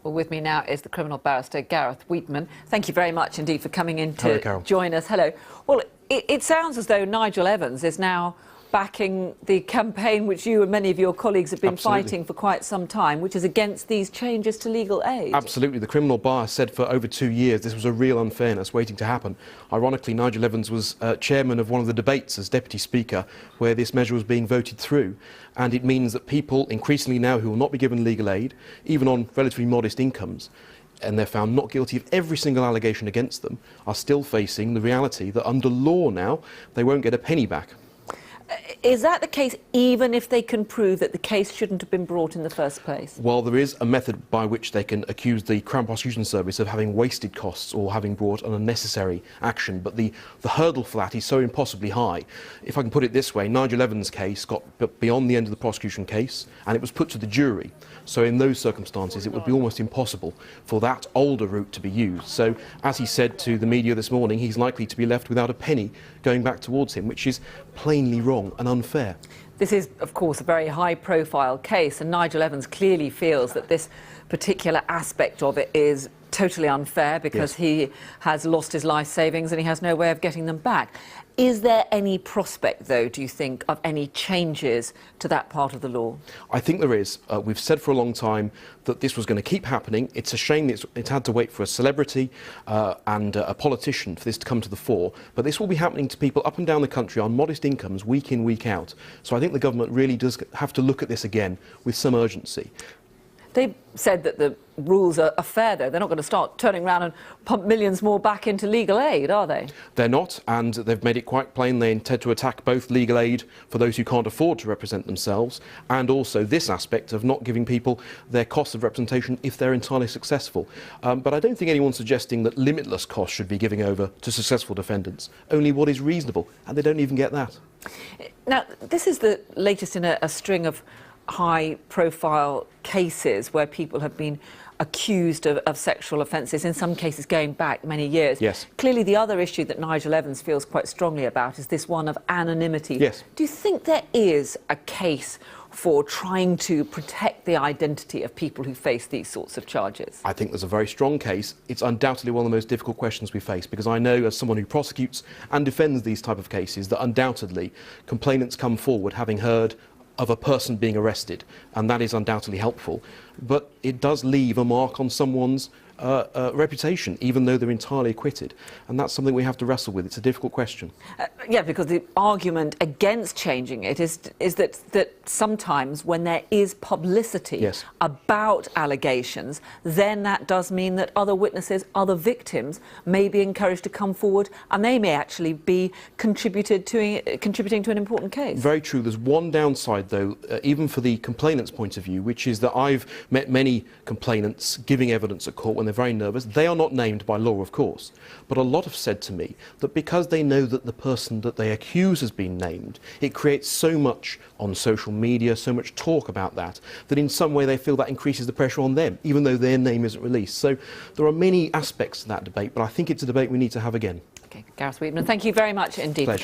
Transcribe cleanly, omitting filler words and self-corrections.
Well, with me now is the criminal barrister Gareth Weetman. Thank you very much indeed for coming in to join us. Hello. Well, it sounds as though Nigel Evans is now backing the campaign which you and many of your colleagues have been fighting for quite some time, which is against these changes to legal aid. Absolutely. The criminal bar said for over 2 years this was a real unfairness waiting to happen. Ironically, Nigel Evans was chairman of one of the debates as Deputy Speaker where this measure was being voted through, and it means that people increasingly now who will not be given legal aid, even on relatively modest incomes, and they're found not guilty of every single allegation against them, are still facing the reality that under law now they won't get a penny back. Is that the case even if they can prove that the case shouldn't have been brought in the first place? Well, there is a method by which they can accuse the Crown Prosecution Service of having wasted costs or having brought an unnecessary action, but the hurdle for that is so impossibly high. If I can put it this way, Nigel Evans' case got beyond the end of the prosecution case and it was put to the jury. So in those circumstances it would be almost impossible for that older route to be used. So as he said to the media this morning, he's likely to be left without a penny going back towards him, which is plainly wrong and unfair. This is, of course, a very high-profile case, and Nigel Evans clearly feels that this particular aspect of it is totally unfair because he has lost his life savings and he has no way of getting them back. Is there any prospect, though, do you think, of any changes to that part of the law? I think there is. We've said for a long time that this was going to keep happening. It's a shame it's had to wait for a celebrity and a politician for this to come to the fore, but this will be happening to people up and down the country on modest incomes week in, week out. So I think the government really does have to look at this again with some urgency. They've said that the rules are fair, though. They're not going to start turning around and pump millions more back into legal aid, are they? They're not, and they've made it quite plain they intend to attack both legal aid for those who can't afford to represent themselves and also this aspect of not giving people their costs of representation if they're entirely successful. But I don't think anyone's suggesting that limitless costs should be giving over to successful defendants, only what is reasonable, and they don't even get that. Now, this is the latest in a string of high-profile cases where people have been accused of sexual offences, in some cases going back many years. Yes. Clearly, the other issue that Nigel Evans feels quite strongly about is this one of anonymity. Yes. Do you think there is a case for trying to protect the identity of people who face these sorts of charges? I think there's a very strong case. It's undoubtedly one of the most difficult questions we face, because I know, as someone who prosecutes and defends these type of cases, that undoubtedly complainants come forward having heard of a person being arrested, and that is undoubtedly helpful, but it does leave a mark on someone's reputation, even though they're entirely acquitted, and that's something we have to wrestle with. It's a difficult question. Yeah, because the argument against changing it is that sometimes when there is publicity about allegations, then that does mean that other witnesses, other victims may be encouraged to come forward, and they may actually be contributing to an important case. Very true. There's one downside, though, even for the complainant's point of view, which is that I've met many complainants giving evidence at court when they're very nervous. They are not named by law, of course, but a lot have said to me that because they know that the person that they accuse has been named, it creates so much on social media, so much talk about that in some way they feel that increases the pressure on them, even though their name isn't released. So there are many aspects to that debate, but I think it's a debate we need to have again. Okay, Gareth Weetman, thank you very much indeed for coming.